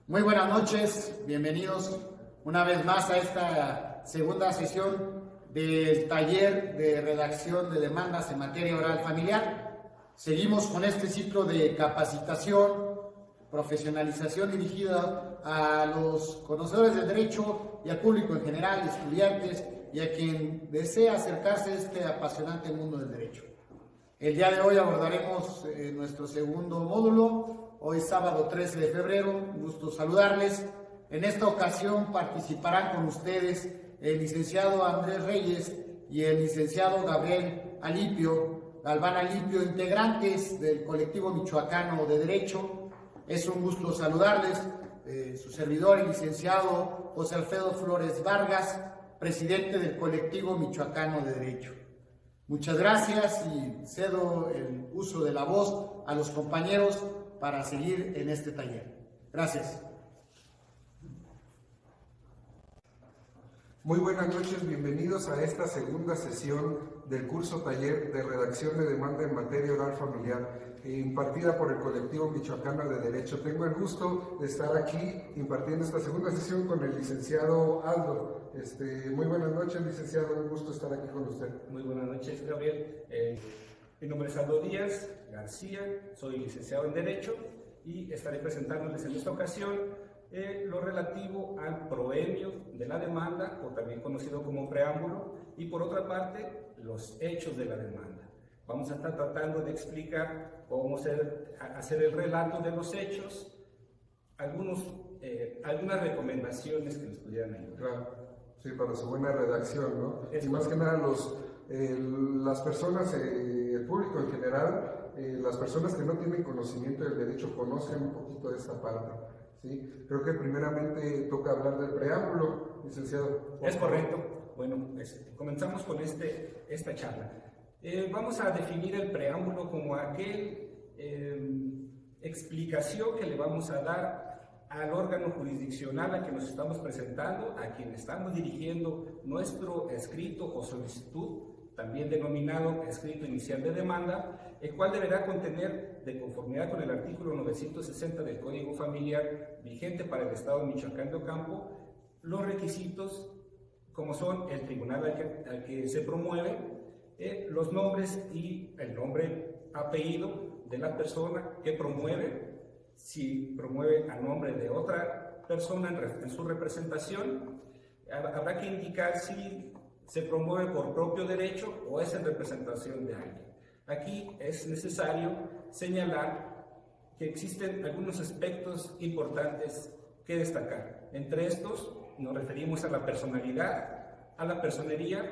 Muy buenas noches, bienvenidos una vez más a esta segunda sesión del taller de redacción de demandas en materia oral familiar. Seguimos con este ciclo de capacitación, profesionalización dirigida a los conocedores del derecho y al público en general, estudiantes y a quien desea acercarse a este apasionante mundo del derecho. El día de hoy abordaremos nuestro segundo módulo. Hoy sábado 13 de febrero, un gusto saludarles. En esta ocasión participarán con ustedes el licenciado Andrés Reyes y el licenciado Gabriel Galván Alipio, integrantes del colectivo michoacano de Derecho. Es un gusto saludarles. Su servidor, el licenciado José Alfredo Flores Vargas, presidente del colectivo michoacano de Derecho. Muchas gracias y cedo el uso de la voz a los compañeros para seguir en este taller. Gracias. Muy buenas noches, bienvenidos a esta segunda sesión del curso taller de redacción de demanda en materia oral familiar, impartida por el colectivo michoacano de Derecho. Tengo el gusto de estar aquí impartiendo esta segunda sesión con el licenciado Aldo. Muy buenas noches, licenciado, un gusto estar aquí con usted. Muy buenas noches, Gabriel. Mi nombre es Aldo Díaz García, soy licenciado en Derecho y estaré presentándoles en esta ocasión lo relativo al proemio de la demanda, o también conocido como preámbulo, y por otra parte, los hechos de la demanda. Vamos a estar tratando de explicar cómo hacer el relato de los hechos, algunas recomendaciones que nos pudieran ayudar. Claro, sí, para su buena redacción, ¿no? Es y más que nada las personas, el público en general, las personas que no tienen conocimiento del derecho conocen un poquito de esta parte. ¿Sí? Creo que primeramente toca hablar del preámbulo, licenciado. Es correcto. Bueno, comenzamos con esta charla. Vamos a definir el preámbulo como aquel explicación que le vamos a dar al órgano jurisdiccional a que nos estamos presentando, a quien estamos dirigiendo nuestro escrito o solicitud, también denominado escrito inicial de demanda, el cual deberá contener, de conformidad con el artículo 960 del Código Familiar vigente para el Estado de Michoacán de Ocampo, los requisitos como son el tribunal al que se promueve, los nombres y el nombre, apellido de la persona que promueve, si promueve a nombre de otra persona en su representación, habrá que indicar si se promueve por propio derecho o es en representación de alguien. Aquí es necesario señalar que existen algunos aspectos importantes que destacar. Entre estos nos referimos a la personalidad, a la personería,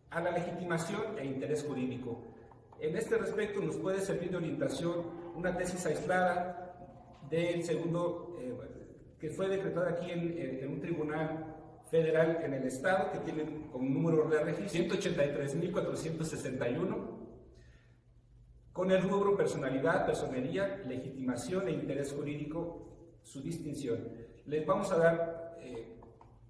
a la legitimación e interés jurídico. En este respecto nos puede servir de orientación una tesis aislada del segundo, que fue decretada aquí en un tribunal federal en el estado, que tiene como número de registro 183.461, con el rubro personalidad, personería, legitimación e interés jurídico, su distinción. Les vamos a dar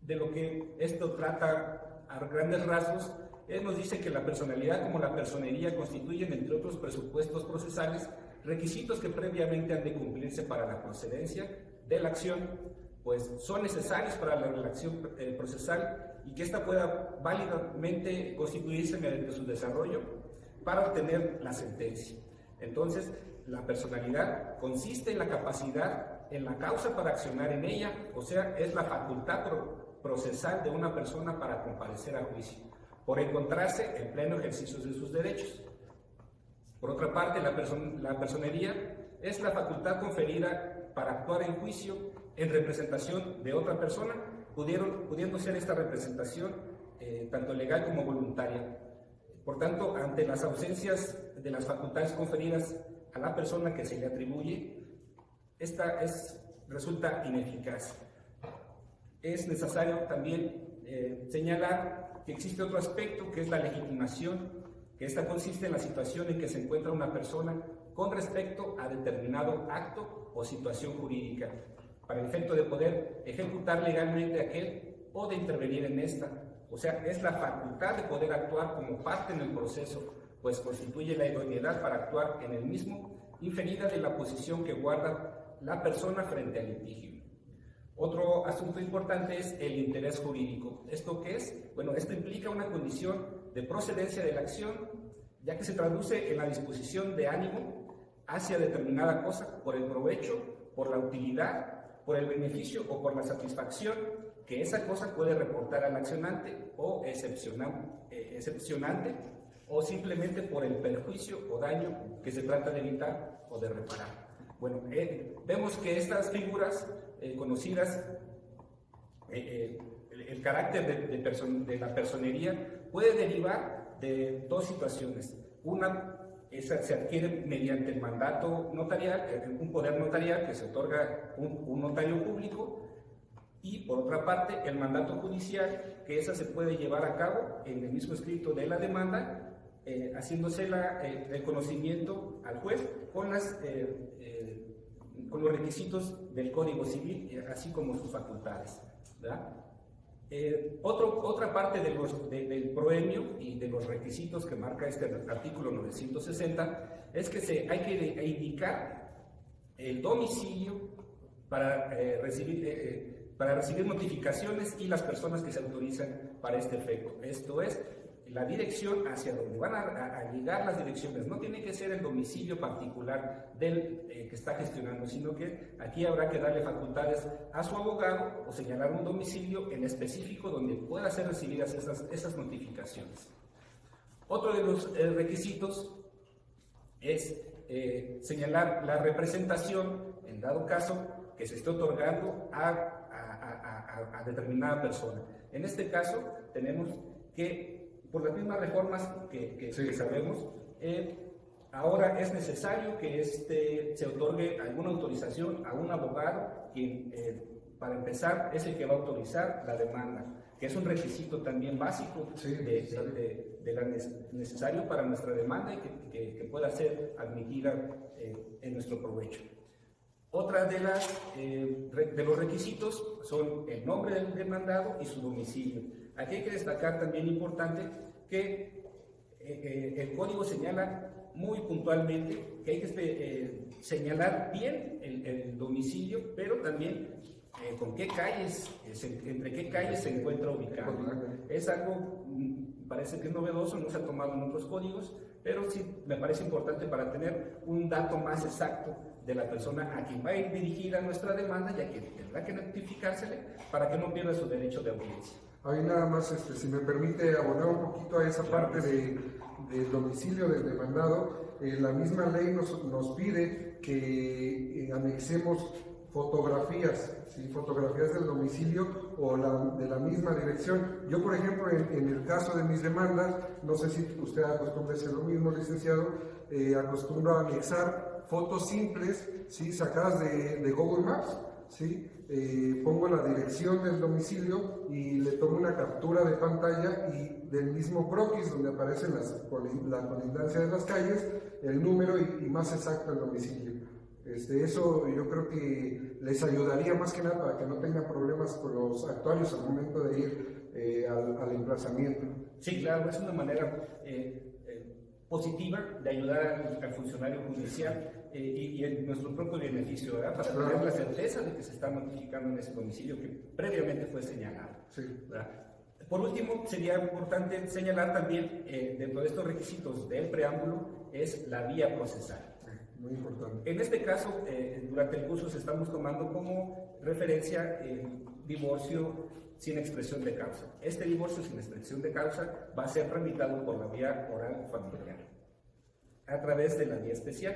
de lo que esto trata a grandes rasgos. Él nos dice que la personalidad como la personería constituyen, entre otros presupuestos procesales, requisitos que previamente han de cumplirse para la procedencia de la acción, pues son necesarios para la relación procesal y que ésta pueda válidamente constituirse mediante su desarrollo para obtener la sentencia. Entonces, la personalidad consiste en la capacidad, en la causa para accionar en ella, o sea, es la facultad procesal de una persona para comparecer a juicio, por encontrarse en pleno ejercicio de sus derechos. Por otra parte, la personería es la facultad conferida para actuar en juicio en representación de otra persona, pudiendo ser esta representación tanto legal como voluntaria. Por tanto, ante las ausencias de las facultades conferidas a la persona que se le atribuye, esta resulta ineficaz. Es necesario también señalar que existe otro aspecto, que es la legitimación, que esta consiste en la situación en que se encuentra una persona con respecto a determinado acto o situación jurídica, para el efecto de poder ejecutar legalmente aquel o de intervenir en esta. O sea, es la facultad de poder actuar como parte en el proceso, pues constituye la idoneidad para actuar en el mismo, inferida de la posición que guarda la persona frente al litigio. Otro asunto importante es el interés jurídico. ¿Esto qué es? Bueno, esto implica una condición de procedencia de la acción, ya que se traduce en la disposición de ánimo hacia determinada cosa por el provecho, por la utilidad, por el beneficio o por la satisfacción que esa cosa puede reportar al accionante o excepcionante, o simplemente por el perjuicio o daño que se trata de evitar o de reparar. Bueno, vemos que estas figuras conocidas, el carácter de la personería puede derivar de dos situaciones. Una se adquiere mediante el mandato notarial, un poder notarial que se otorga un notario público, y por otra parte el mandato judicial, que esa se puede llevar a cabo en el mismo escrito de la demanda, haciéndose el conocimiento al juez con los requisitos del Código Civil, así como sus facultades, ¿verdad? Otra parte del proemio y de los requisitos que marca este artículo 960 es que hay que indicar el domicilio para recibir notificaciones y las personas que se autorizan para este efecto. Esto es, la dirección hacia donde van a llegar las direcciones. No tiene que ser el domicilio particular del que está gestionando, sino que aquí habrá que darle facultades a su abogado o señalar un domicilio en específico donde puedan ser recibidas esas notificaciones. Otro de los requisitos es señalar la representación, en dado caso, que se esté otorgando a determinada persona. En este caso, tenemos que, por las mismas reformas que sabemos, ahora es necesario que se otorgue alguna autorización a un abogado, quien, para empezar, es el que va a autorizar la demanda, que es un requisito también básico necesario para nuestra demanda y que pueda ser admitida en nuestro provecho. Otra de los requisitos son el nombre del demandado y su domicilio. Aquí hay que destacar también importante que el código señala muy puntualmente que hay que señalar bien el domicilio, pero también con qué calles, entre qué calles se encuentra ubicado. Es algo, parece que es novedoso, no se ha tomado en otros códigos, pero sí me parece importante para tener un dato más exacto de la persona a quien va a ir dirigida nuestra demanda, ya que tendrá que notificársele para que no pierda su derecho de audiencia. Ahí nada más, si me permite abonar un poquito a esa parte del domicilio del demandado, la misma ley nos pide que anexemos fotografías, ¿sí? Fotografías del domicilio o de la misma dirección. Yo, por ejemplo, en el caso de mis demandas, no sé si usted acostumbra a hacer lo mismo, licenciado, acostumbro a anexar fotos simples, ¿sí? Sacadas de Google Maps, ¿sí? Pongo la dirección del domicilio y le tomo una captura de pantalla y del mismo croquis donde aparecen la colindancia de las calles, el número y más exacto el domicilio. Eso yo creo que les ayudaría más que nada para que no tengan problemas con los actuarios al momento de ir al emplazamiento. Sí, claro, es una manera positiva de ayudar al funcionario judicial y en nuestro propio beneficio, ¿verdad? Para tener la certeza de que se está notificando en ese domicilio que previamente fue señalado. Sí. ¿Verdad? Por último, sería importante señalar también, dentro de estos requisitos del preámbulo, es la vía procesal. Muy importante. En este caso, durante el curso se estamos tomando como referencia el divorcio sin expresión de causa. Este divorcio sin expresión de causa va a ser tramitado por la vía oral familiar, a través de la vía especial.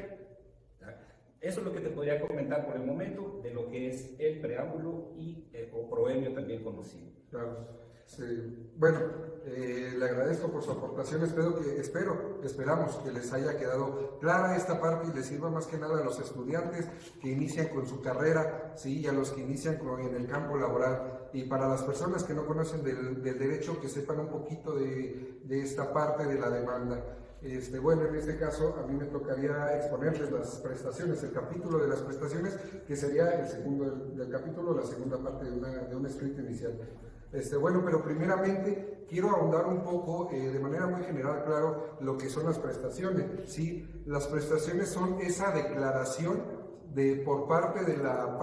Eso es lo que te podría comentar por el momento de lo que es el preámbulo o proemio también conocido. Claro. Sí. Bueno, le agradezco por su aportación, esperamos que les haya quedado clara esta parte y les sirva más que nada a los estudiantes que inician con su carrera, ¿sí? Y a los que inician en el campo laboral, y para las personas que no conocen del derecho, que sepan un poquito de esta parte de la demanda. Bueno, en este caso a mí me tocaría exponerles las prestaciones, el capítulo de las prestaciones, que sería el segundo del capítulo, la segunda parte de un escrito inicial. Bueno, pero primeramente quiero ahondar un poco, de manera muy general, claro, lo que son las prestaciones. ¿Sí? Las prestaciones son esa declaración por parte de la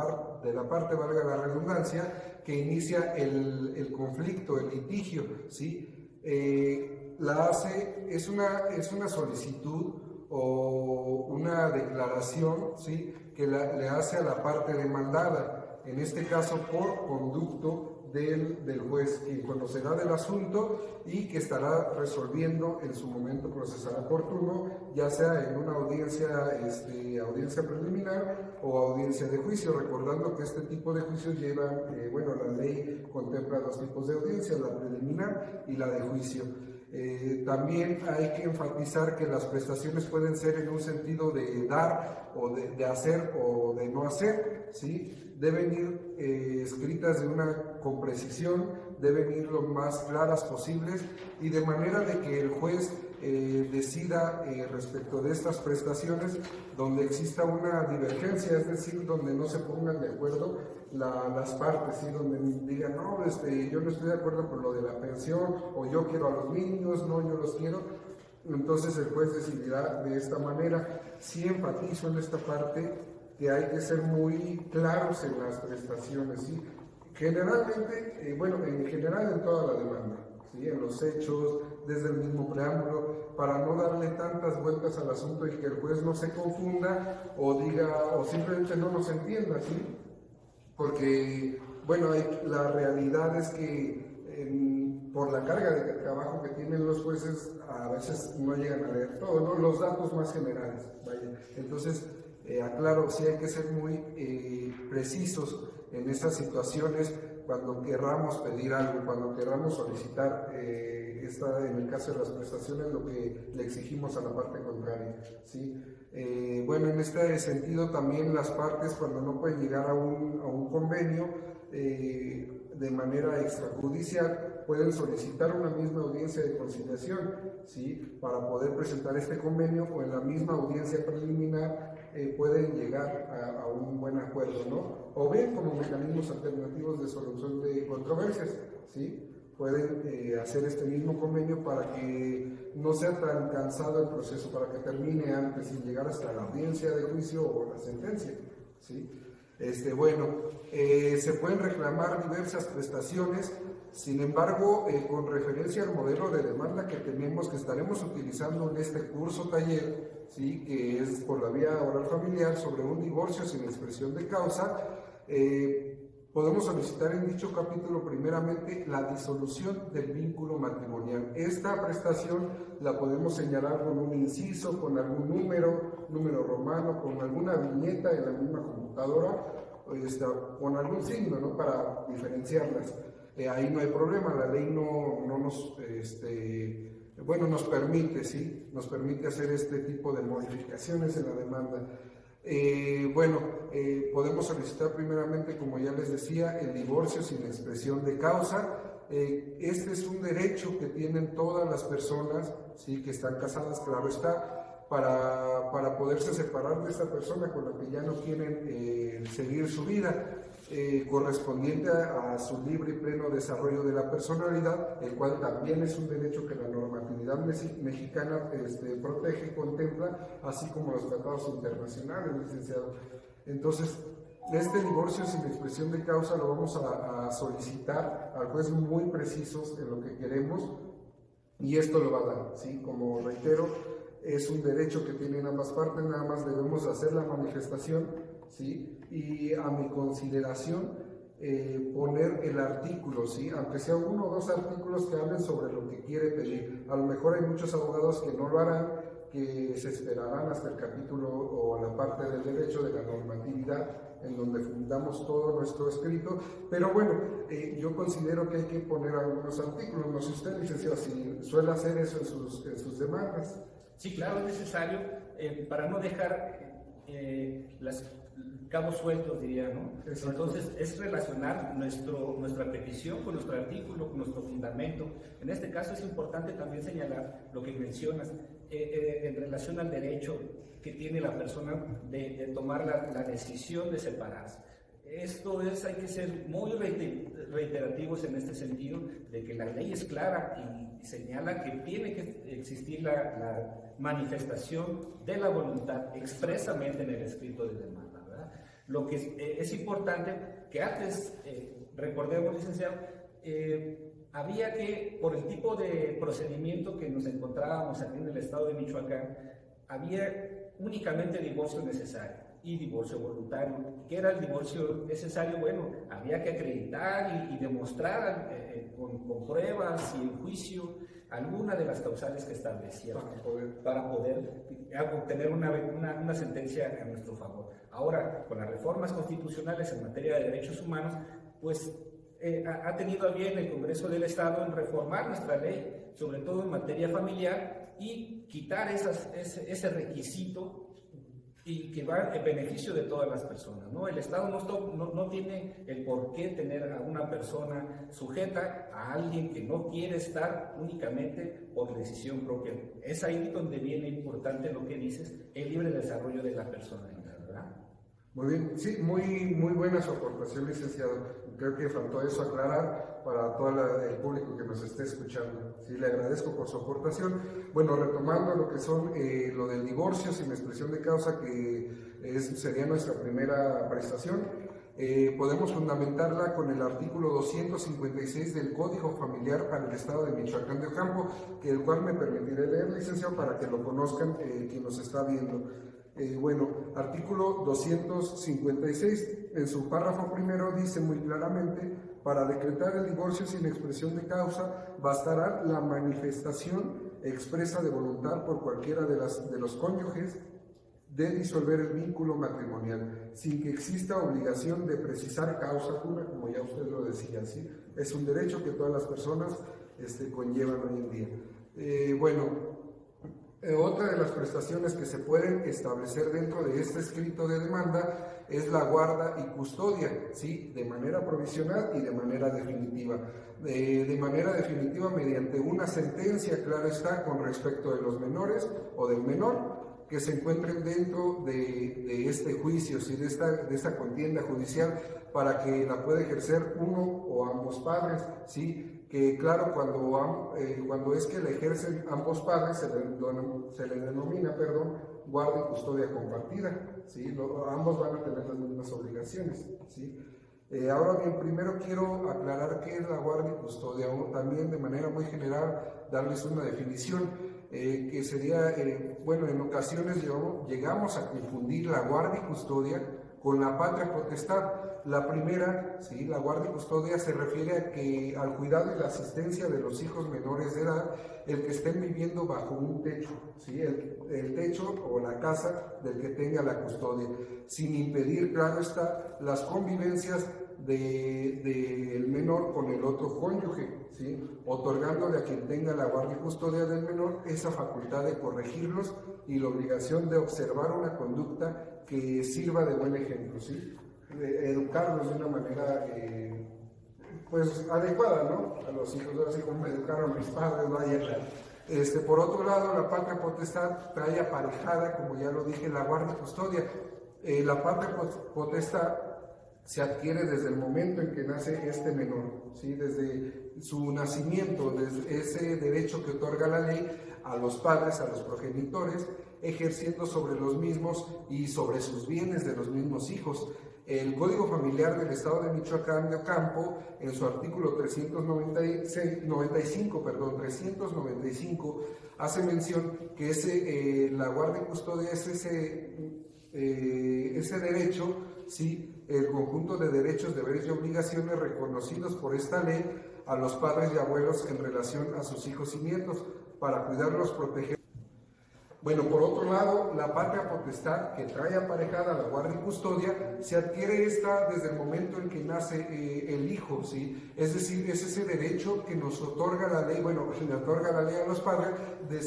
parte, valga la redundancia, que inicia el conflicto, el litigio, ¿sí? Es una solicitud o una declaración, ¿sí?, que le hace a la parte demandada, en este caso por conducto del juez, quien conocerá del asunto y que estará resolviendo en su momento procesal oportuno, ya sea en una audiencia preliminar o audiencia de juicio, recordando que este tipo de juicios llevan, la ley contempla dos tipos de audiencias, la preliminar y la de juicio. También hay que enfatizar que las prestaciones pueden ser en un sentido de dar o de hacer o de no hacer, ¿sí? Deben ir escritas con precisión, deben ir lo más claras posibles y de manera de que el juez decida respecto de estas prestaciones donde exista una divergencia, es decir, donde no se pongan de acuerdo las partes, ¿sí? Donde digan, no, yo no estoy de acuerdo con lo de la pensión, o yo quiero a los niños, no, yo los quiero. Entonces el juez decidirá de esta manera. Sí enfatizo en esta parte que hay que ser muy claros en las prestaciones, ¿sí? Generalmente, en general en toda la demanda, ¿sí? En los hechos, desde el mismo preámbulo, para no darle tantas vueltas al asunto y que el juez no se confunda o diga, o simplemente no nos entienda, ¿sí? Porque, la realidad es que por la carga de trabajo que tienen los jueces, a veces no llegan a leer todo, ¿no? Los datos más generales, vaya. Entonces, aclaro, sí hay que ser muy precisos en esas situaciones cuando querramos pedir algo, cuando queramos solicitar, en el caso de las prestaciones, lo que le exigimos a la parte contraria, ¿sí? En este sentido también las partes, cuando no pueden llegar a un convenio de manera extrajudicial, pueden solicitar una misma audiencia de conciliación, ¿sí?, para poder presentar este convenio, o en la misma audiencia preliminar pueden llegar a un buen acuerdo, ¿no? O bien como mecanismos alternativos de solución de controversias, ¿sí? Pueden hacer este mismo convenio para que no sea tan cansado el proceso, para que termine antes sin llegar hasta la audiencia de juicio o la sentencia, ¿sí? Se pueden reclamar diversas prestaciones. Sin embargo, con referencia al modelo de demanda que tenemos, que estaremos utilizando en este curso taller, ¿sí?, que es por la vía oral familiar sobre un divorcio sin expresión de causa, podemos solicitar en dicho capítulo primeramente la disolución del vínculo matrimonial. Esta prestación la podemos señalar con un inciso, con algún número romano, con alguna viñeta en la misma computadora, con algún signo, ¿no?, para diferenciarlas. Ahí no hay problema, la ley nos permite, ¿sí?, nos permite hacer este tipo de modificaciones en la demanda. Podemos solicitar primeramente, como ya les decía, el divorcio sin expresión de causa. Este es un derecho que tienen todas las personas, ¿sí?, que están casadas, claro está, para poderse separar de esta persona con la que ya no quieren seguir su vida, correspondiente a su libre y pleno desarrollo de la personalidad, el cual también es un derecho que la normatividad mexicana protege y contempla, así como los tratados internacionales, licenciado. Entonces, este divorcio sin expresión de causa lo vamos a solicitar al juez muy precisos en lo que queremos, y esto lo va a dar, ¿sí? Como reitero, es un derecho que tienen ambas partes, nada más debemos hacer la manifestación, ¿sí? Y a mi consideración, poner el artículo, ¿sí?, aunque sea uno o dos artículos que hablen sobre lo que quiere pedir. A lo mejor hay muchos abogados que no lo harán, que se esperarán hasta el capítulo o la parte del derecho de la normatividad, en donde fundamos todo nuestro escrito, pero yo considero que hay que poner algunos artículos. No sé usted, licenciado, si suele hacer eso en sus demandas. Sí, claro, es necesario para no dejar los cabos sueltos, diría, ¿no? Exacto. Entonces, es relacionar nuestra petición con nuestro artículo, con nuestro fundamento. En este caso es importante también señalar lo que mencionas en relación al derecho que tiene la persona de tomar la decisión de separarse. Esto hay que ser muy reiterativos en este sentido, de que la ley es clara y señala que tiene que existir la manifestación de la voluntad expresamente en el escrito de demanda, ¿verdad? Lo que es importante que antes, recordemos, licenciado, había que, por el tipo de procedimiento que nos encontrábamos aquí en el estado de Michoacán, había únicamente divorcio necesario y divorcio voluntario. ¿Qué era el divorcio necesario? Bueno, había que acreditar y demostrar con pruebas y en juicio alguna de las causales que establecía para poder obtener una sentencia a nuestro favor. Ahora, con las reformas constitucionales en materia de derechos humanos, pues ha tenido a bien el Congreso del Estado en reformar nuestra ley, sobre todo en materia familiar, y quitar ese requisito y que va en beneficio de todas las personas, ¿no? El Estado no tiene el por qué tener a una persona sujeta a alguien que no quiere estar únicamente por decisión propia. Es ahí donde viene importante lo que dices, el libre desarrollo de la personalidad, ¿verdad? Muy bien, sí, muy buena su aportación, licenciado. Creo que faltó eso aclarar para todo el público que nos esté escuchando. Sí, le agradezco por su aportación. Bueno, retomando lo que son lo del divorcio sin expresión de causa, que sería nuestra primera prestación, podemos fundamentarla con el artículo 256 del Código Familiar para el Estado de Michoacán de Ocampo, el cual me permitiré leer, licenciado, para que lo conozcan quien nos está viendo. Bueno, artículo 256, en su párrafo primero dice muy claramente: para decretar el divorcio sin expresión de causa, bastará la manifestación expresa de voluntad por cualquiera de los cónyuges de disolver el vínculo matrimonial, sin que exista obligación de precisar causa alguna, como ya usted lo decía, ¿sí? Es un derecho que todas las personas conllevan hoy en día. Otra de las prestaciones que se pueden establecer dentro de este escrito de demanda es la guarda y custodia, ¿sí? De manera provisional y de manera definitiva. De manera definitiva mediante una sentencia, claro está, con respecto de los menores o del menor que se encuentren dentro de este juicio, ¿sí? de esta contienda judicial, para que la pueda ejercer uno o ambos padres, ¿sí? Que claro, cuando es que la ejercen ambos padres, se le denomina, guarda y custodia compartida, ¿sí? Ambos van a tener las mismas obligaciones, ¿sí? Ahora bien, primero quiero aclarar qué es la guarda y custodia, o también de manera muy general darles una definición, que sería, en ocasiones llegamos a confundir la guarda y custodia con la patria potestad. La primera, ¿sí? La guarda y custodia se refiere al cuidado y la asistencia de los hijos menores de edad, el que estén viviendo bajo un techo, ¿sí? El techo o la casa del que tenga la custodia, sin impedir, claro está, las convivencias del menor con el otro cónyuge, ¿sí? Otorgándole a quien tenga la guardia y custodia del menor esa facultad de corregirlos y la obligación de observar una conducta que sirva de buen ejemplo, ¿sí? Educarlos de una manera adecuada, ¿no? A los hijos, así como me educaron mis padres, vaya. Por otro lado, la patria potestad trae aparejada, como ya lo dije, la guardia y custodia. La patria potestad se adquiere desde el momento en que nace este menor, ¿sí? Desde su nacimiento, desde ese derecho que otorga la ley a los padres, a los progenitores, ejerciendo sobre los mismos y sobre sus bienes de los mismos hijos. El Código Familiar del Estado de Michoacán de Ocampo, en su artículo 395, hace mención que la guardia y custodia es ese derecho, ¿sí? El conjunto de derechos, deberes y obligaciones reconocidos por esta ley a los padres y abuelos en relación a sus hijos y nietos, para cuidarlos, proteger. Bueno, por otro lado, la patria potestad, que trae aparejada la guardia y custodia, se adquiere desde el momento en que nace el hijo, ¿sí? Es decir, es ese derecho que nos otorga la ley, que le otorga la ley a los padres de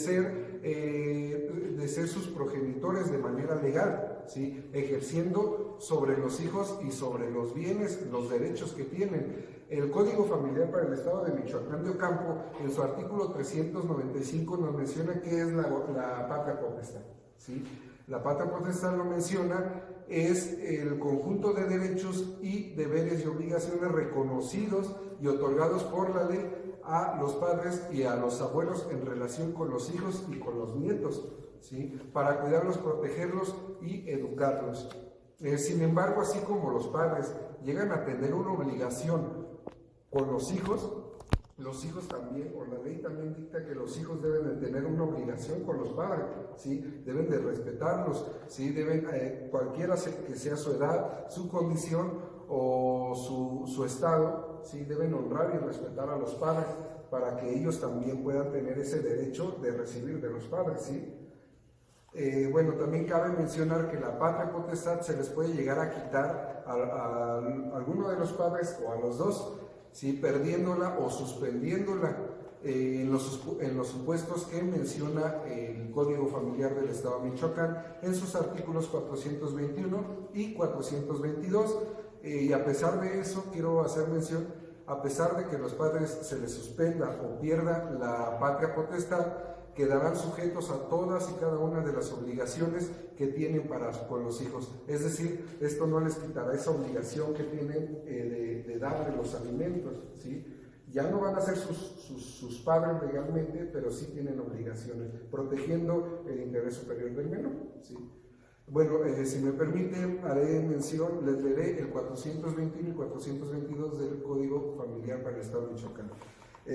ser sus progenitores de manera legal, ¿sí? Ejerciendo sobre los hijos y sobre los bienes, los derechos que tienen. El Código Familiar para el Estado de Michoacán de Ocampo, en su artículo 395, nos menciona qué es la patria potestad, ¿sí? La patria potestad, lo menciona, es el conjunto de derechos y deberes y obligaciones reconocidos y otorgados por la ley a los padres y a los abuelos en relación con los hijos y con los nietos, ¿sí? Para cuidarlos, protegerlos y educarlos. Sin embargo, así como los padres llegan a tener una obligación con los hijos también, o la ley también dicta que los hijos deben de tener una obligación con los padres, ¿sí? Deben de respetarlos, ¿sí? Deben, cualquiera que sea su edad, su condición o su estado, ¿sí? Deben honrar y respetar a los padres para que ellos también puedan tener ese derecho de recibir de los padres, ¿sí? Bueno, también cabe mencionar que la patria potestad se les puede llegar a quitar a alguno de los padres o a los dos, ¿sí? Perdiéndola o suspendiéndola en los supuestos que menciona el Código Familiar del Estado de Michoacán en sus artículos 421 y 422. Y a pesar de eso, quiero hacer mención, a pesar de que los padres se les suspenda o pierda la patria potestad, quedarán sujetos a todas y cada una de las obligaciones que tienen para con los hijos. Es decir, esto no les quitará esa obligación que tienen de darle los alimentos, ¿sí? Ya no van a ser sus padres legalmente, pero sí tienen obligaciones, protegiendo el interés superior del menor, ¿sí? Bueno, si me permiten, haré mención, les leeré el 421 y 422 del Código Familiar para el Estado de Michoacán.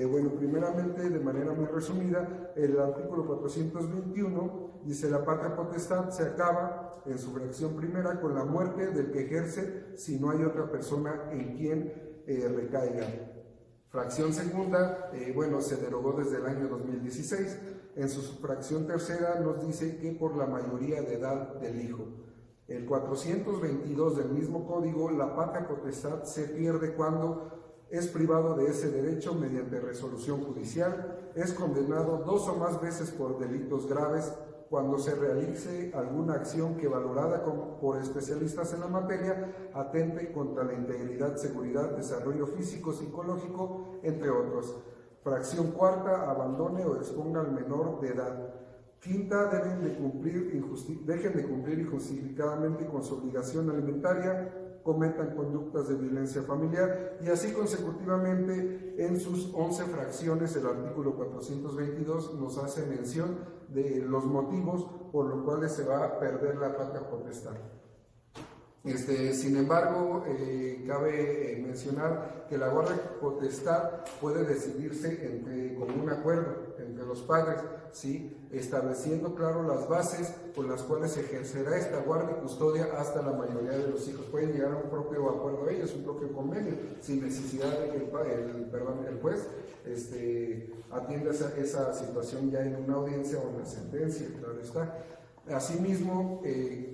Bueno, primeramente, de manera muy resumida, el artículo 421 dice: la patria potestad se acaba en su fracción primera con la muerte del que ejerce si no hay otra persona en quien recaiga. Fracción segunda, bueno, se derogó desde el año 2016. En su fracción tercera nos dice que por la mayoría de edad del hijo. El 422 del mismo código, la patria potestad se pierde cuando es privado de ese derecho mediante resolución judicial, es condenado 2 o más veces por delitos graves, cuando se realice alguna acción que, valorada por especialistas en la materia, atente contra la integridad, seguridad, desarrollo físico, psicológico, entre otros. Fracción cuarta, abandone o exponga al menor de edad. Quinta, dejen de cumplir injustificadamente con su obligación alimentaria, cometan conductas de violencia familiar, y así consecutivamente. En sus 11 fracciones el artículo 422 nos hace mención de los motivos por los cuales se va a perder la patria potestad. Sin embargo, cabe mencionar que la guardia potestad puede decidirse con un acuerdo entre los padres, ¿sí? Estableciendo, claro, las bases por las cuales se ejercerá esta guardia y custodia hasta la mayoría de los hijos. Pueden llegar a un propio acuerdo ellos, un propio convenio, sin necesidad de que el juez atienda esa situación ya en una audiencia o en una sentencia, claro está. Asimismo,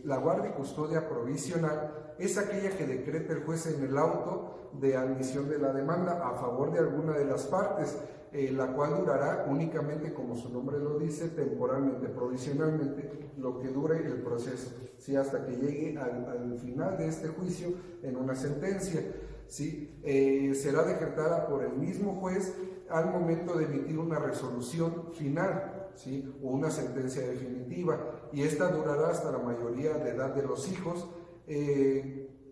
la guardia y custodia provisional es aquella que decreta el juez en el auto de admisión de la demanda a favor de alguna de las partes, la cual durará únicamente, como su nombre lo dice, temporalmente, provisionalmente, lo que dure el proceso, ¿sí? Hasta que llegue al final de este juicio en una sentencia, ¿sí? Será decretada por el mismo juez al momento de emitir una resolución final, ¿sí? O una sentencia definitiva, y esta durará hasta la mayoría de edad de los hijos,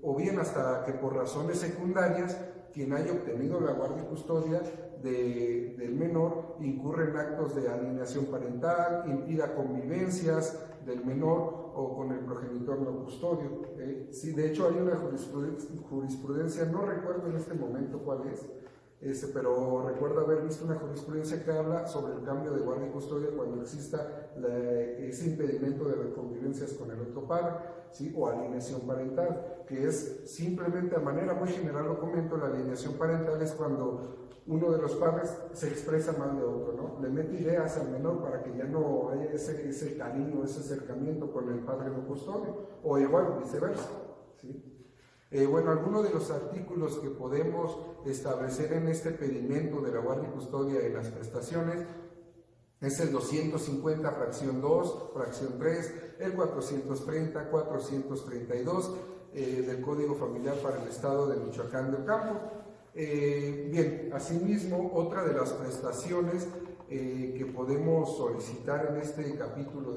o bien hasta que por razones secundarias quien haya obtenido la guardia y custodia del menor incurre en actos de alienación parental, impida convivencias del menor o con el progenitor no custodio. Sí, de hecho hay una jurisprudencia, no recuerdo en este momento cuál es, pero recuerdo haber visto una jurisprudencia que habla sobre el cambio de guardia y custodia cuando exista ese impedimento de las convivencias con el otro padre, ¿sí? O alienación parental, que es simplemente, a manera muy general lo comento, la alienación parental es cuando uno de los padres se expresa mal de otro, ¿no? Le mete ideas al menor para que ya no haya ese cariño, ese acercamiento con el padre no custodio, o igual viceversa, ¿sí? Bueno, algunos de los artículos que podemos establecer en este pedimento de la guardia y custodia de las prestaciones es el 250, fracción 2, fracción 3, el 430, 432 del Código Familiar para el Estado de Michoacán de Ocampo. Bien, asimismo, otra de las prestaciones que podemos solicitar en este capítulo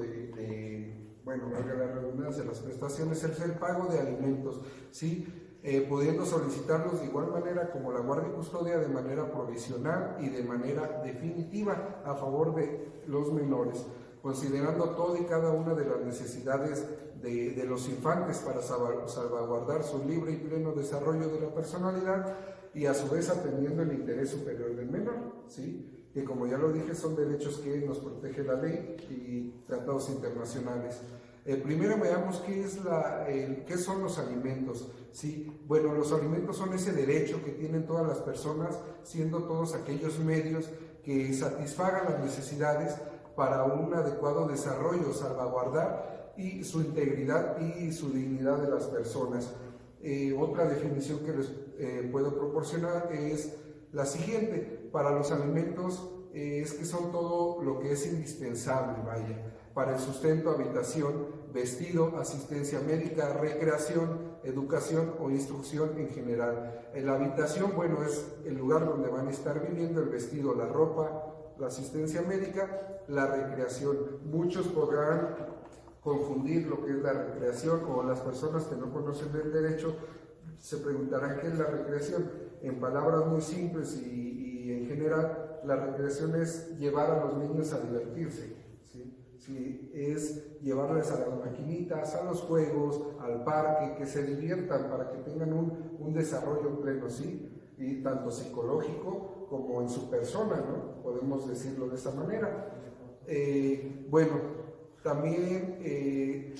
bueno, valga la redundancia, las prestaciones es el pago de alimentos, ¿sí? Pudiendo solicitarlos de igual manera como la guardia y custodia, de manera provisional y de manera definitiva a favor de los menores. considerando toda y cada una de las necesidades de los infantes para salvaguardar su libre y pleno desarrollo de la personalidad y a su vez atendiendo el interés superior del menor, ¿sí? Que como ya lo dije son derechos que nos protege la ley y tratados internacionales. Primero veamos qué son los alimentos. ¿Sí? Bueno, los alimentos son ese derecho que tienen todas las personas, siendo todos aquellos medios que satisfagan las necesidades para un adecuado desarrollo, salvaguardar y su integridad y su dignidad de las personas. Otra definición que les puedo proporcionar es la siguiente: para los alimentos es que son todo lo que es indispensable, vaya, para el sustento, habitación, vestido, asistencia médica, recreación, educación o instrucción en general. La habitación, bueno, es el lugar donde van a estar viviendo, el vestido, la ropa, la asistencia médica, la recreación. Muchos podrán confundir lo que es la recreación, o las personas que no conocen el derecho se preguntarán qué es la recreación. En palabras muy simples y en general, la recreación es llevar a los niños a divertirse, ¿sí? Sí, es llevarles a las maquinitas, a los juegos, al parque, que se diviertan para que tengan un desarrollo pleno, ¿sí? Y tanto psicológico como en su persona, ¿no? Podemos decirlo de esa manera. Bueno, también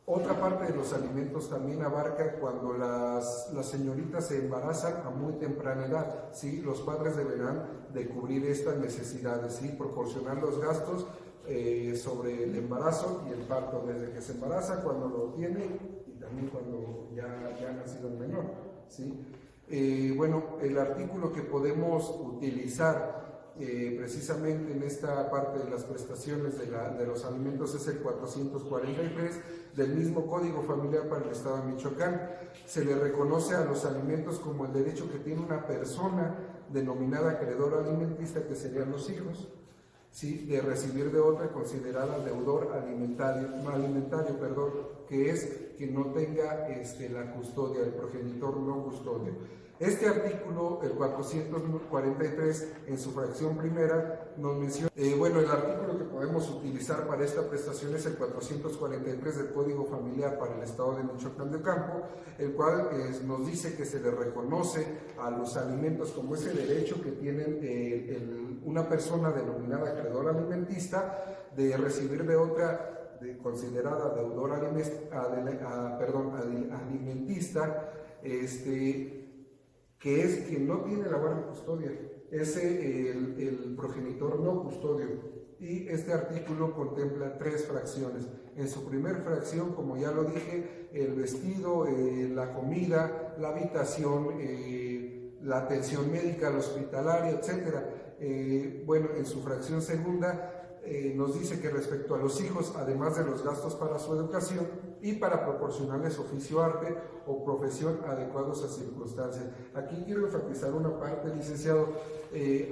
otra parte de los alimentos también abarca cuando las señoritas se embarazan a muy temprana edad, ¿sí? Los padres deberán de cubrir estas necesidades, ¿sí? Proporcionar los gastos sobre el embarazo y el parto, desde que se embaraza, cuando lo tiene y también cuando ya ha nacido el menor, ¿sí? Bueno, el artículo que podemos utilizar precisamente en esta parte de las prestaciones de los alimentos es el 443 del mismo Código Familiar para el Estado de Michoacán. Se le reconoce a los alimentos como el derecho que tiene una persona denominada acreedor alimentista, que serían los hijos, ¿sí? De recibir de otra considerada deudor alimentario, que es que no tenga la custodia, el progenitor no custodio. Este artículo, el 443, en su fracción primera, nos menciona, bueno, el artículo que podemos utilizar para esta prestación es el 443 del Código Familiar para el Estado de Michoacán de Ocampo, el cual nos dice que se le reconoce a los alimentos como ese derecho que tienen una persona denominada acreedor alimentista de recibir de otra considerada deudor alimentista, que es quien no tiene la guardia y custodia, es el progenitor no custodio. Y este artículo contempla 3 fracciones. En su primer fracción, como ya lo dije, el vestido, la comida, la habitación, la atención médica, la hospitalaria, etc. Bueno, en su fracción segunda nos dice que respecto a los hijos, además de los gastos para su educación y para proporcionarles oficio, arte o profesión adecuados a circunstancias. Aquí quiero enfatizar una parte, licenciado.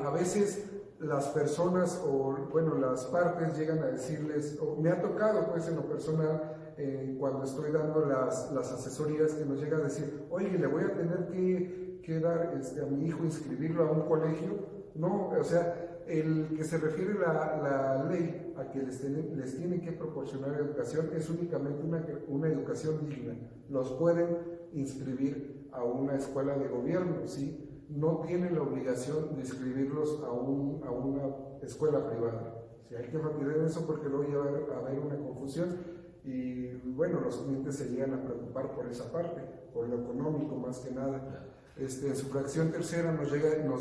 A veces las personas las partes llegan a decirles, o me ha tocado pues en lo personal, cuando estoy dando las asesorías, que nos llega a decir, oye, le voy a tener que dar a mi hijo, inscribirlo a un colegio. No, o sea, el que se refiere la ley a que les tienen que proporcionar educación es únicamente una educación digna. Los pueden inscribir a una escuela de gobierno, ¿sí? No tienen la obligación de inscribirlos a una escuela privada. ¿Sí? Hay que enfatizar eso porque luego va a haber una confusión y bueno, los clientes se llegan a preocupar por esa parte, por lo económico más que nada. En su fracción tercera nos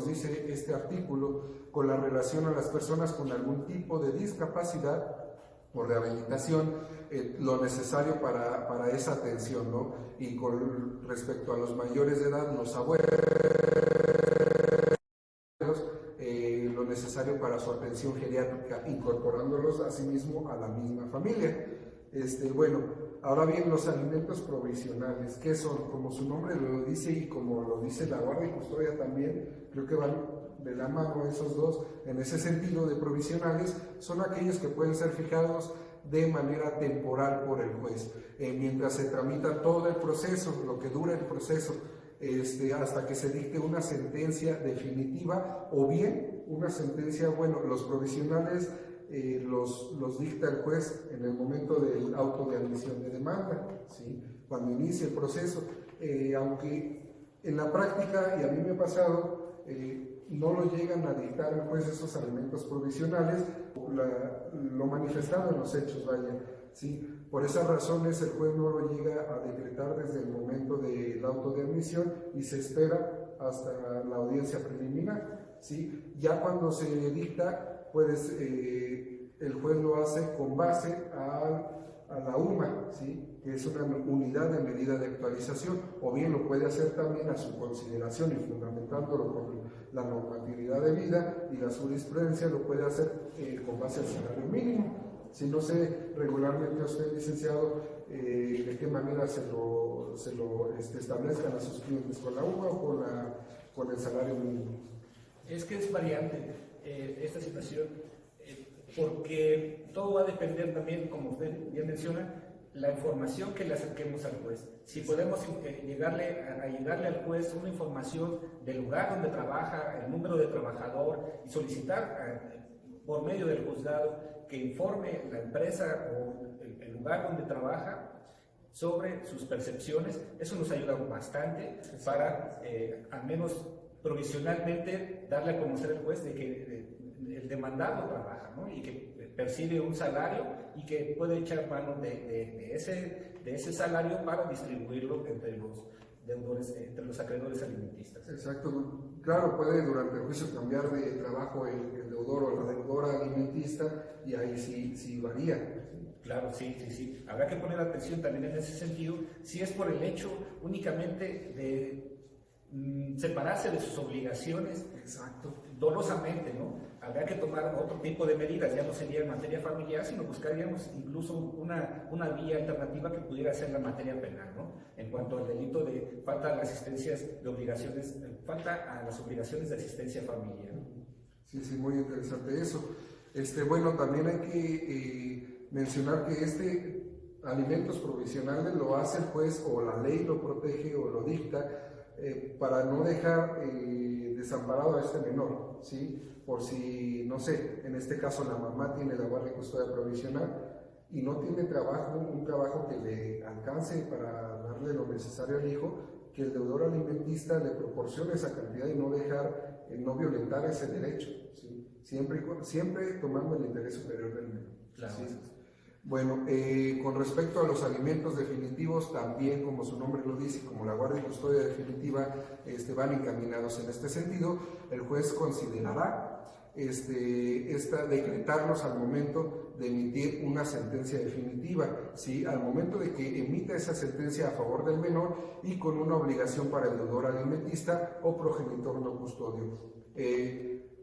dice este artículo, con la relación a las personas con algún tipo de discapacidad o rehabilitación, lo necesario para esa atención, ¿no? Y con respecto a los mayores de edad, los abuelos, lo necesario para su atención geriátrica, incorporándolos asimismo a la misma familia. Bueno, ahora bien, los alimentos provisionales, ¿qué son? Como su nombre lo dice y como lo dice la guardia y custodia también, creo que van de la mano esos dos. En ese sentido de provisionales, son aquellos que pueden ser fijados de manera temporal por el juez, mientras se tramita todo el proceso, lo que dura el proceso, hasta que se dicte una sentencia definitiva o bien una sentencia, bueno, los provisionales los dicta el juez en el momento del auto de admisión de demanda, ¿sí? Cuando inicia el proceso, aunque en la práctica, y a mí me ha pasado, no lo llegan a dictar el juez esos alimentos provisionales, lo manifestado en los hechos, vaya, ¿sí? Por esas razones el juez no lo llega a decretar desde el momento del auto de admisión y se espera hasta la audiencia preliminar, ¿sí? Ya cuando se dicta, pues el juez lo hace con base a la UMA, ¿sí? Que es una unidad de medida de actualización, o bien lo puede hacer también a su consideración y fundamentándolo con la normatividad de vida y la jurisprudencia, lo puede hacer con base al salario mínimo. Si no sé regularmente a usted, licenciado, de qué manera se lo establezcan a sus clientes, con la UMA o con el salario mínimo. Es que es variante esta situación, porque todo va a depender también, como usted bien menciona, la información que le acerquemos al juez. Si podemos llegarle al juez una información del lugar donde trabaja, el número de trabajador, y solicitar por medio del juzgado que informe la empresa o el lugar donde trabaja sobre sus percepciones, eso nos ayuda bastante para, al menos provisionalmente, darle a conocer al juez de que el demandado trabaja, ¿no? Y que percibe un salario y que puede echar mano de ese salario para distribuirlo entre los deudores, entre los acreedores alimentistas. Exacto, claro, puede durante el juicio cambiar de trabajo el deudor o la deudora alimentista, y ahí sí varía. Claro, sí. Habrá que poner atención también en ese sentido, si es por el hecho únicamente de separarse de sus obligaciones. Exacto. Dolosamente, ¿no? Habrá que tomar otro tipo de medidas, ya no sería en materia familiar, sino buscaríamos incluso una vía alternativa que pudiera ser la materia penal, ¿no? En cuanto al delito de falta a las asistencias de obligaciones, falta a las obligaciones de asistencia familiar, ¿no? Sí, muy interesante eso. Bueno, también hay que mencionar que alimentos provisionales lo hace el juez, o la ley lo protege o lo dicta, para no dejar desamparado a este menor, ¿sí? Por si, no sé, en este caso la mamá tiene la guardia y custodia provisional y no tiene un trabajo que le alcance para darle lo necesario al hijo, que el deudor alimentista le proporcione esa cantidad y no violentar ese derecho, ¿sí? Siempre tomando el interés superior del menor. Claro. ¿Sí? Bueno, con respecto a los alimentos definitivos, también como su nombre lo dice, como la guardia y custodia definitiva van encaminados en este sentido, el juez considerará decretarlos al momento de emitir una sentencia definitiva, ¿sí? Al momento de que emita esa sentencia a favor del menor y con una obligación para el deudor alimentista o progenitor no custodio.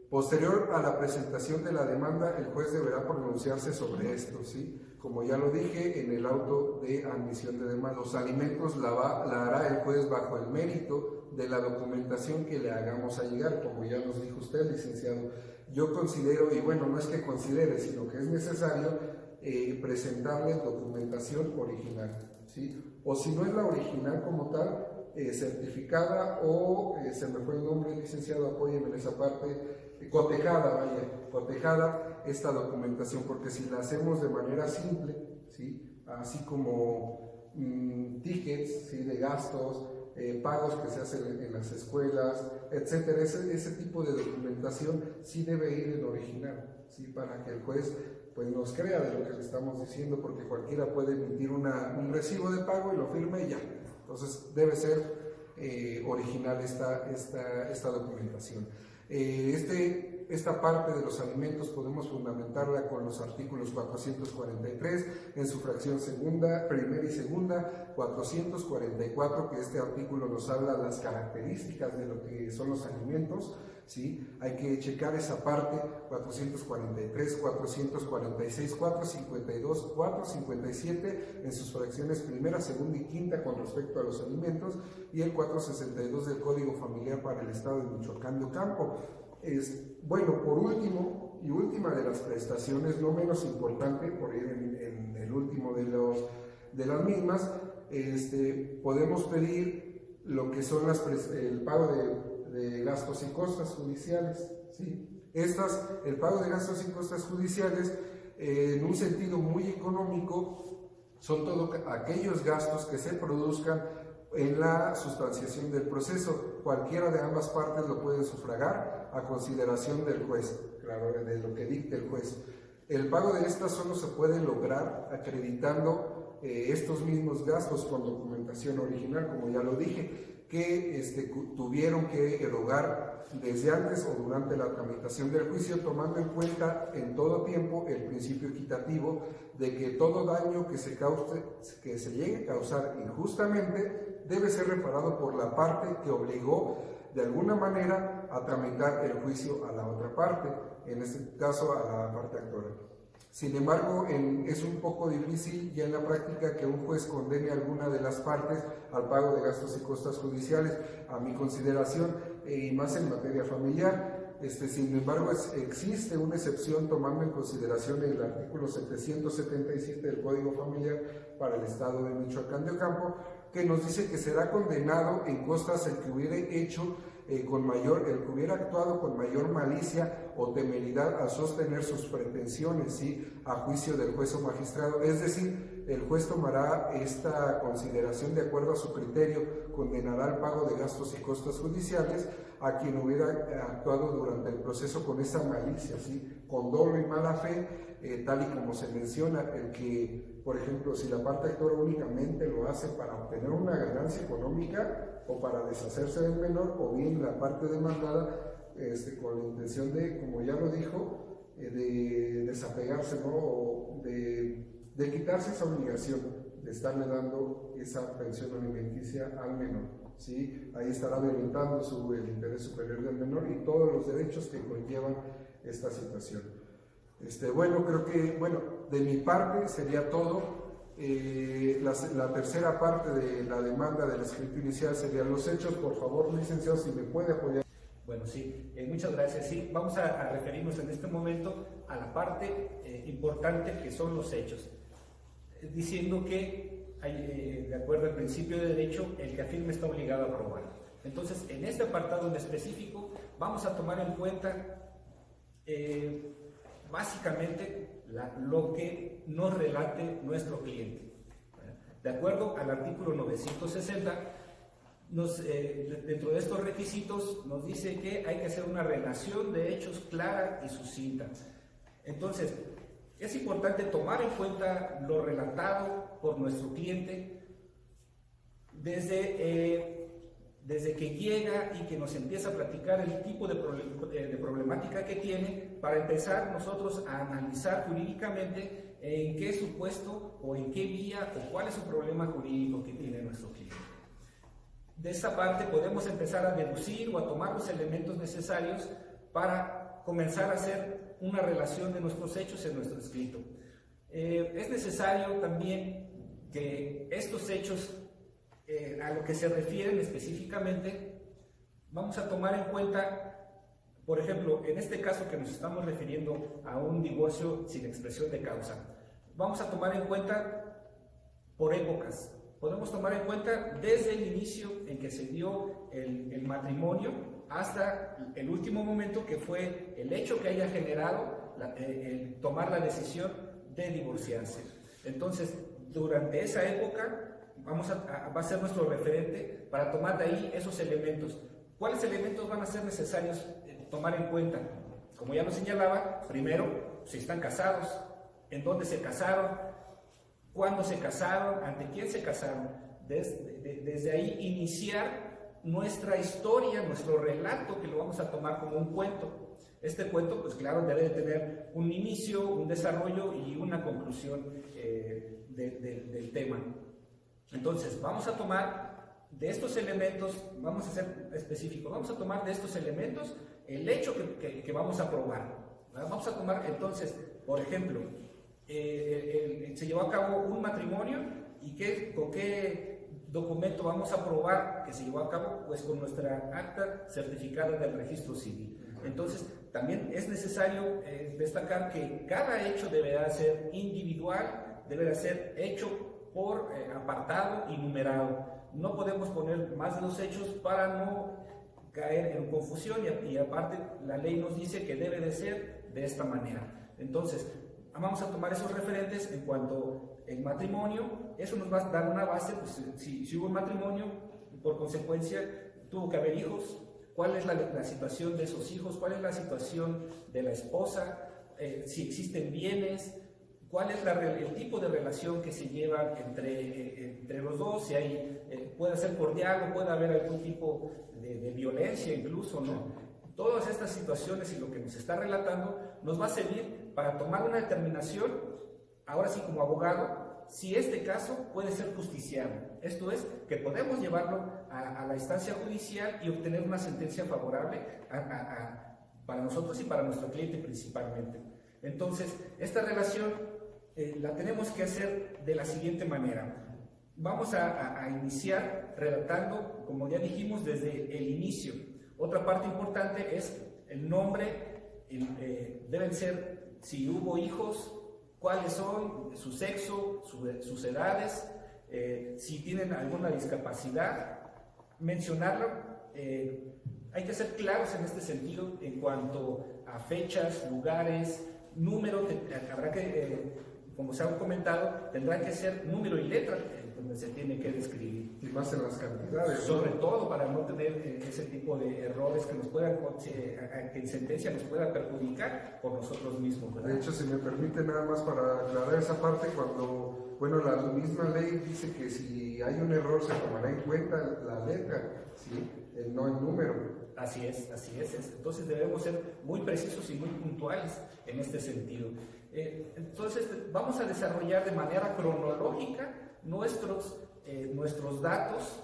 Posterior a la presentación de la demanda, el juez deberá pronunciarse sobre esto, ¿sí? Como ya lo dije en el auto de admisión de demanda, los alimentos la hará el juez bajo el mérito de la documentación que le hagamos a llegar, como ya nos dijo usted, licenciado. Yo considero, y bueno, no es que considere, sino que es necesario presentarle documentación original, ¿sí? O si no es la original como tal, certificada o, se me fue el nombre, licenciado, apóyeme en esa parte, cotejada esta documentación, porque si la hacemos de manera simple, ¿sí? Así como tickets, ¿sí? De gastos, pagos que se hacen en las escuelas, etcétera, ese tipo de documentación sí debe ir en original, ¿sí? Para que el juez pues nos crea de lo que le estamos diciendo, porque cualquiera puede emitir un recibo de pago y lo firma y ya. Entonces debe ser original esta documentación. Esta parte de los alimentos podemos fundamentarla con los artículos 443 en su fracción primera y segunda, 444, que este artículo nos habla de las características de lo que son los alimentos, ¿sí? Hay que checar esa parte, 443, 446, 452, 457 en sus fracciones primera, segunda y quinta con respecto a los alimentos, y el 462 del Código Familiar para el Estado de Michoacán de Ocampo. Bueno, por último, y última de las prestaciones, no menos importante, por ir en el último de las mismas, podemos pedir lo que son el pago de gastos y costas judiciales, ¿sí? El pago de gastos y costas judiciales, en un sentido muy económico, son todos aquellos gastos que se produzcan en la sustanciación del proceso. Cualquiera de ambas partes lo pueden sufragar a consideración del juez, claro, de lo que dicte el juez. El pago de estas solo se puede lograr acreditando estos mismos gastos con documentación original, como ya lo dije, que tuvieron que erogar desde antes o durante la tramitación del juicio, tomando en cuenta en todo tiempo el principio equitativo de que todo daño que se llegue a causar injustamente debe ser reparado por la parte que obligó de alguna manera a tramitar el juicio a la otra parte, en este caso a la parte actora. Sin embargo, es un poco difícil ya en la práctica que un juez condene a alguna de las partes al pago de gastos y costas judiciales, a mi consideración, y más en materia familiar. Sin embargo, existe una excepción tomando en consideración el artículo 777 del Código Familiar para el Estado de Michoacán de Ocampo, que nos dice que será condenado en costas el que hubiera actuado con mayor malicia o temeridad al sostener sus pretensiones, ¿sí?, a juicio del juez o magistrado. Es decir, el juez tomará esta consideración de acuerdo a su criterio, condenará al pago de gastos y costas judiciales a quien hubiera actuado durante el proceso con esa malicia, ¿sí?, con dolo y mala fe, tal y como se menciona, el que, por ejemplo, si la parte actora únicamente lo hace para obtener una ganancia económica o para deshacerse del menor, o bien la parte demandada con la intención de, como ya lo dijo, de desapegarse, ¿no?, o de quitarse esa obligación de estarle dando esa pensión alimenticia al menor, ¿sí? Ahí estará violentando el interés superior del menor y todos los derechos que conllevan esta situación. Creo que, de mi parte sería todo. La tercera parte de la demanda del escrito inicial serían los hechos. Por favor, licenciado, si me puede apoyar. Bueno, sí, muchas gracias. Sí, vamos a referirnos en este momento a la parte importante que son los hechos, diciendo que, de acuerdo al principio de derecho, el que afirma está obligado a probar. Entonces, en este apartado en específico, vamos a tomar en cuenta básicamente lo que nos relate nuestro cliente. De acuerdo al artículo 960, dentro de estos requisitos nos dice que hay que hacer una relación de hechos clara y sucinta. Entonces, es importante tomar en cuenta lo relatado por nuestro cliente desde que llega y que nos empieza a platicar el tipo de problemática que tiene, para empezar nosotros a analizar jurídicamente en qué supuesto o en qué vía o cuál es su problema jurídico que tiene nuestro cliente. De esta parte podemos empezar a deducir o a tomar los elementos necesarios para comenzar a hacer una relación de nuestros hechos en nuestro escrito. Es necesario también que estos hechos, a lo que se refieren específicamente, vamos a tomar en cuenta, por ejemplo, en este caso que nos estamos refiriendo a un divorcio sin expresión de causa, vamos a tomar en cuenta por épocas. Podemos tomar en cuenta desde el inicio en que se dio el matrimonio hasta el último momento, que fue el hecho que haya generado el tomar la decisión de divorciarse. Entonces, durante esa época va a ser nuestro referente para tomar de ahí esos elementos. ¿Cuáles elementos van a ser necesarios tomar en cuenta? Como ya lo señalaba, primero, si están casados, en dónde se casaron, cuándo se casaron, ante quién se casaron. Desde ahí iniciar nuestra historia, nuestro relato, que lo vamos a tomar como un cuento. Este cuento, pues claro, debe de tener un inicio, un desarrollo y una conclusión del tema. Entonces, vamos a tomar de estos elementos, vamos a ser específicos, vamos a tomar de estos elementos el hecho que vamos a probar. Vamos a tomar entonces, por ejemplo, se llevó a cabo un matrimonio y con qué documento vamos a probar que se llevó a cabo, pues con nuestra acta certificada del registro civil. Entonces, también es necesario destacar que cada hecho deberá ser individual, deberá ser hecho por apartado y numerado. No podemos poner más de 2 hechos para no caer en confusión y aparte la ley nos dice que debe de ser de esta manera. Entonces, vamos a tomar esos referentes en cuanto al matrimonio. Eso nos va a dar una base, pues, si hubo un matrimonio, por consecuencia tuvo que haber hijos. ¿Cuál es la situación de esos hijos? ¿Cuál es la situación de la esposa? Si existen bienes, cuál es el tipo de relación que se lleva entre los dos, si hay, puede ser cordial o puede haber algún tipo de violencia incluso, ¿no? Todas estas situaciones y lo que nos está relatando nos va a servir para tomar una determinación, ahora sí como abogado, si este caso puede ser justiciable. Esto es, que podemos llevarlo a la instancia judicial y obtener una sentencia favorable para nosotros y para nuestro cliente principalmente. Entonces, esta relación la tenemos que hacer de la siguiente manera. Vamos a iniciar relatando, como ya dijimos, desde el inicio. Otra parte importante es el nombre, deben ser, si hubo hijos, cuáles son, su sexo, sus edades, si tienen alguna discapacidad, mencionarlo. Hay que ser claros en este sentido en cuanto a fechas, lugares, número, habrá que, como se ha comentado, tendrá que ser número y letra donde se tiene que describir. Y más en las cantidades. Sobre todo para no tener ese tipo de errores que nos puedan, que en sentencia nos pueda perjudicar por nosotros mismos, ¿verdad? De hecho, si me permite nada más para aclarar esa parte, cuando, bueno, la misma ley dice que si hay un error se tomará en cuenta la letra, ¿sí? No el número. Así es. Entonces debemos ser muy precisos y muy puntuales en este sentido. Entonces vamos a desarrollar de manera cronológica nuestros datos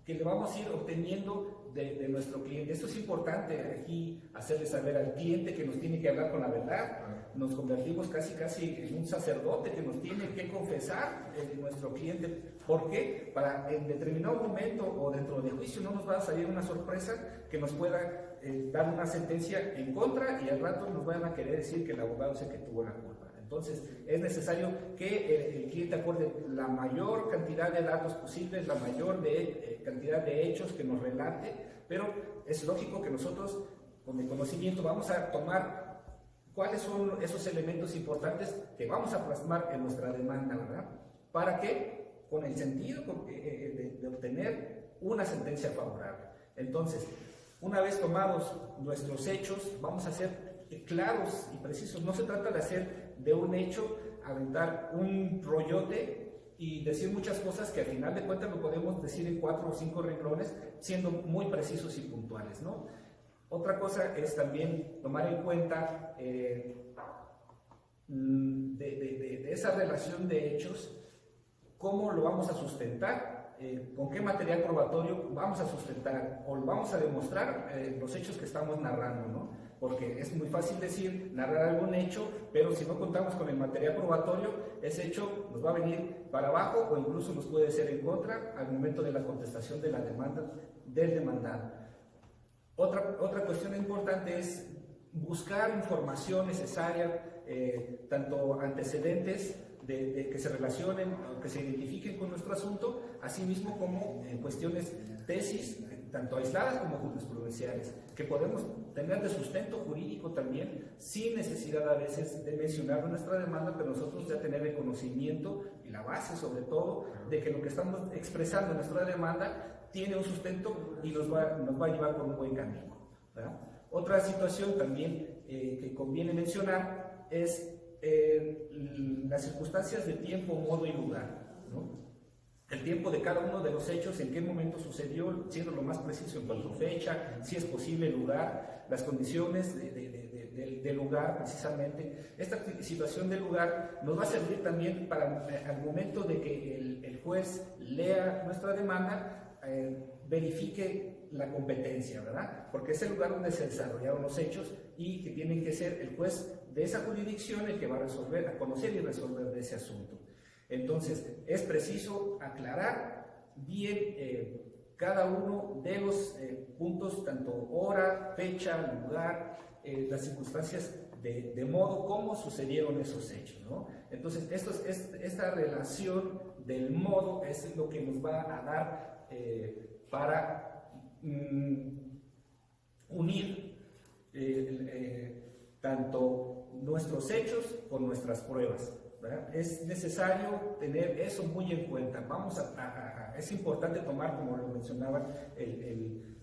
que le vamos a ir obteniendo de nuestro cliente. Esto es importante aquí hacerle saber al cliente que nos tiene que hablar con la verdad. Nos convertimos casi en un sacerdote que nos tiene que confesar nuestro cliente. ¿Por qué? Para en determinado momento o dentro del juicio no nos va a salir una sorpresa que nos pueda dar una sentencia en contra y al rato nos van a querer decir que el abogado es el que tuvo la culpa. Entonces, es necesario que el cliente aporte la mayor cantidad de datos posibles, la mayor cantidad de hechos que nos relate, pero es lógico que nosotros, con el conocimiento, vamos a tomar cuáles son esos elementos importantes que vamos a plasmar en nuestra demanda, ¿verdad? ¿Para qué? Con el sentido de obtener una sentencia favorable. Entonces, una vez tomados nuestros hechos, vamos a ser claros y precisos. No se trata de hacer de un hecho, aventar un rollote y decir muchas cosas que al final de cuentas lo podemos decir en 4 o 5 renglones, siendo muy precisos y puntuales, ¿no? Otra cosa es también tomar en cuenta de esa relación de hechos, cómo lo vamos a sustentar, con qué material probatorio vamos a sustentar o vamos a demostrar los hechos que estamos narrando, ¿no? Porque es muy fácil decir, narrar algún hecho, pero si no contamos con el material probatorio, ese hecho nos va a venir para abajo o incluso nos puede ser en contra al momento de la contestación de la demanda del demandado. Otra cuestión importante es buscar información necesaria, tanto antecedentes que se relacionen o que se identifiquen con nuestro asunto, así mismo como cuestiones, tesis, tanto aisladas como jurisprudenciales, que podemos tener de sustento jurídico también, sin necesidad a veces de mencionar nuestra demanda, pero nosotros ya tener el conocimiento y la base sobre todo de que lo que estamos expresando en nuestra demanda tiene un sustento y nos va a llevar por un buen camino, ¿verdad? Otra situación también que conviene mencionar es las circunstancias de tiempo, modo y lugar, ¿no? El tiempo de cada uno de los hechos, en qué momento sucedió, siendo lo más preciso en cuanto a fecha, si es posible el lugar, las condiciones del lugar precisamente. Esta situación del lugar nos va a servir también para al momento de que el juez lea nuestra demanda, verifique la competencia, ¿verdad? Porque es el lugar donde se desarrollaron los hechos y que tiene que ser el juez de esa jurisdicción el que va a conocer y resolver de ese asunto. Entonces, es preciso aclarar bien cada uno de los puntos, tanto hora, fecha, lugar, las circunstancias de modo como sucedieron esos hechos, ¿no? Entonces, esta relación del modo es lo que nos va a dar para unir tanto nuestros hechos con nuestras pruebas, ¿verdad? Es necesario tener eso muy en cuenta. Es importante tomar, como lo mencionaban,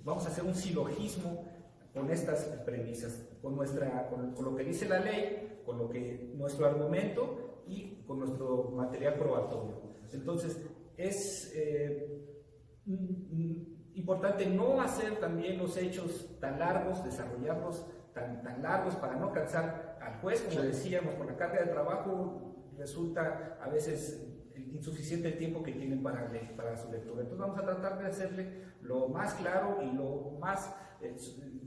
vamos a hacer un silogismo con estas premisas, con lo que dice la ley, con nuestro argumento y con nuestro material probatorio. Entonces, es importante no hacer también los hechos tan largos, desarrollarlos tan largos para no cansar al juez, como decíamos, por la carga de trabajo resulta a veces insuficiente el tiempo que tienen para su lectura. Entonces vamos a tratar de hacerle lo más claro y lo más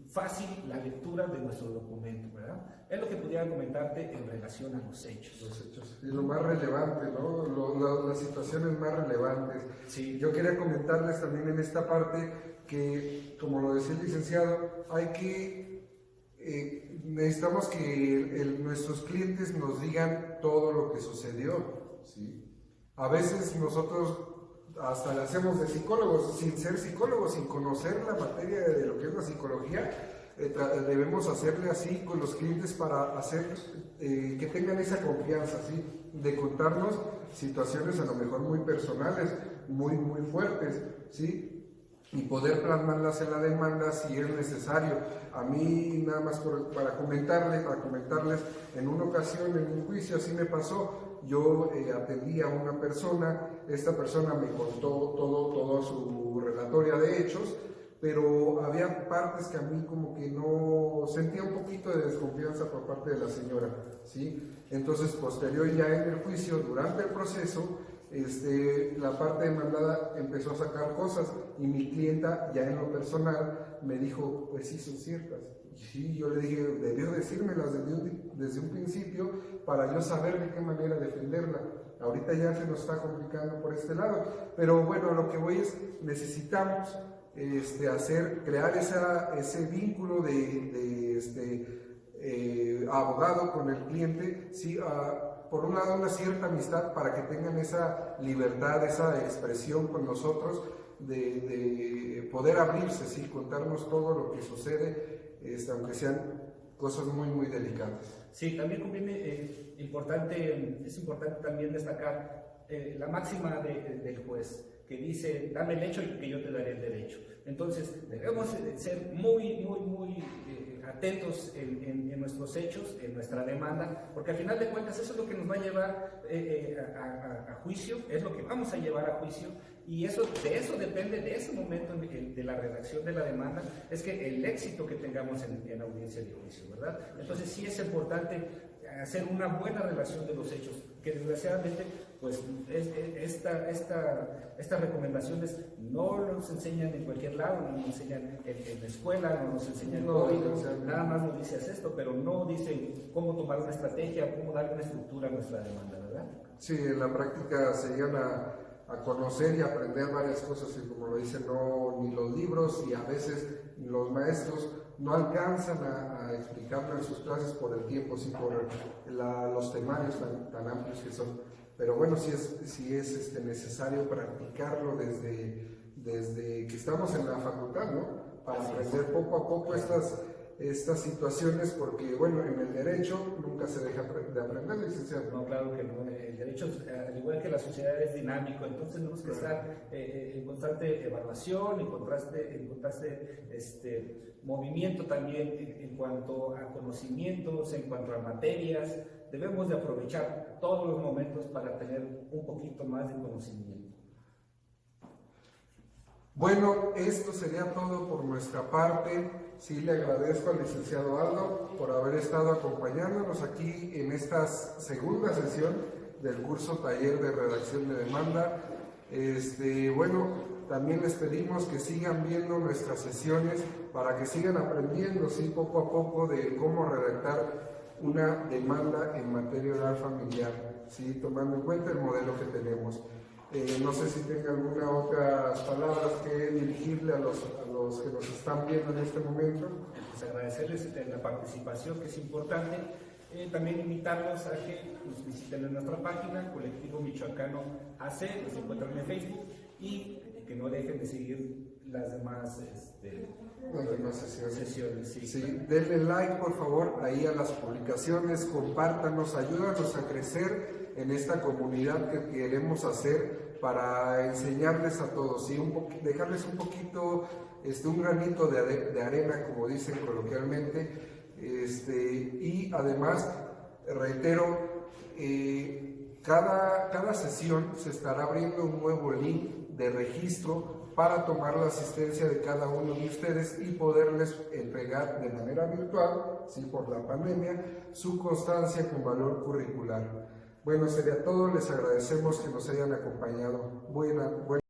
fácil la lectura de nuestro documento, ¿verdad? Es lo que pudiera comentarte en relación a los hechos. Los hechos. Y lo más relevante, ¿no? Las situaciones más relevantes. Sí. Yo quería comentarles también en esta parte que, como lo decía el licenciado, necesitamos que nuestros clientes nos digan todo lo que sucedió, ¿sí? A veces nosotros hasta le hacemos de psicólogos, sin ser psicólogos, sin conocer la materia de lo que es la psicología, debemos hacerle así con los clientes para hacer que tengan esa confianza, ¿sí? De contarnos situaciones a lo mejor muy personales, muy fuertes, ¿sí? Y poder plasmarlas en la demanda si es necesario. A mí, nada más para comentarles, en una ocasión en un juicio así me pasó. Yo atendí a una persona, esta persona me contó toda su relatoria de hechos, pero había partes que a mí como que no sentía un poquito de desconfianza por parte de la señora, ¿sí? Entonces, posterior ya en el juicio, durante el proceso, la parte demandada empezó a sacar cosas y mi clienta ya en lo personal me dijo, pues sí son ciertas. Y sí, yo le dije, debió decírmelas desde un principio para yo saber de qué manera defenderla. Ahorita ya se nos está complicando por este lado, pero bueno, a lo que voy es, necesitamos crear ese vínculo de abogado con el cliente, ¿sí? Por un lado, una cierta amistad para que tengan esa libertad, esa expresión con nosotros, de poder abrirse, ¿sí? Contarnos todo lo que sucede, aunque sean cosas muy delicadas. Sí, también es importante también destacar la máxima del juez, que dice, dame el hecho y que yo te daré el derecho. Entonces, debemos ser muy atentos en nuestros hechos, en nuestra demanda, porque al final de cuentas eso es lo que nos va a llevar a juicio, es lo que vamos a llevar a juicio, y de eso depende, de ese momento de la redacción de la demanda, es que el éxito que tengamos en la audiencia de juicio, ¿verdad? Entonces sí es importante hacer una buena relación de los hechos, que desgraciadamente pues estas recomendaciones no nos enseñan en cualquier lado, no nos enseñan en la escuela, no nos enseñan códigos, nada más nos dice haz esto, pero no dice cómo tomar una estrategia, cómo darle una estructura a nuestra demanda, ¿verdad? Sí, en la práctica se llegan a conocer y aprender varias cosas, y como lo dicen, ni los libros y a veces los maestros no alcanzan a explicarlo en sus clases por el tiempo, sí, por los temarios tan amplios que son. Pero bueno, sí es necesario practicarlo desde que estamos en la facultad, ¿no? Para aprender poco a poco estas situaciones, porque bueno, en el derecho nunca se deja de aprender, licenciado. No, claro que no. El derecho, al igual que la sociedad, es dinámico, entonces tenemos que estar en constante evaluación, en constante movimiento también en cuanto a conocimientos, en cuanto a materias. Debemos de aprovechar todos los momentos para tener un poquito más de conocimiento. Bueno, esto sería todo por nuestra parte. Sí, le agradezco al licenciado Aldo por haber estado acompañándonos aquí en esta segunda sesión del curso Taller de Redacción de Demanda. Bueno, también les pedimos que sigan viendo nuestras sesiones para que sigan aprendiendo, sí, poco a poco de cómo redactar una demanda en materia oral familiar, sí, tomando en cuenta el modelo que tenemos. No sé si tenga alguna otras palabras que dirigirle a los que nos están viendo en este momento. Pues agradecerles la participación, que es importante. También invitarlos a que nos visiten en nuestra página, Colectivo Michoacano AC, nos encuentran en Facebook, y que no dejen de seguir las demás sesiones. Sí. Sí, denle like por favor ahí a las publicaciones, compártanos, ayúdanos a crecer en esta comunidad que queremos hacer para enseñarles a todos, ¿sí? Dejarles un poquito, un granito de arena, como dicen coloquialmente, y además, reitero, cada sesión se estará abriendo un nuevo link de registro para tomar la asistencia de cada uno de ustedes y poderles entregar de manera virtual, sí, por la pandemia, su constancia con valor curricular. Bueno, sería todo, les agradecemos que nos hayan acompañado. Buena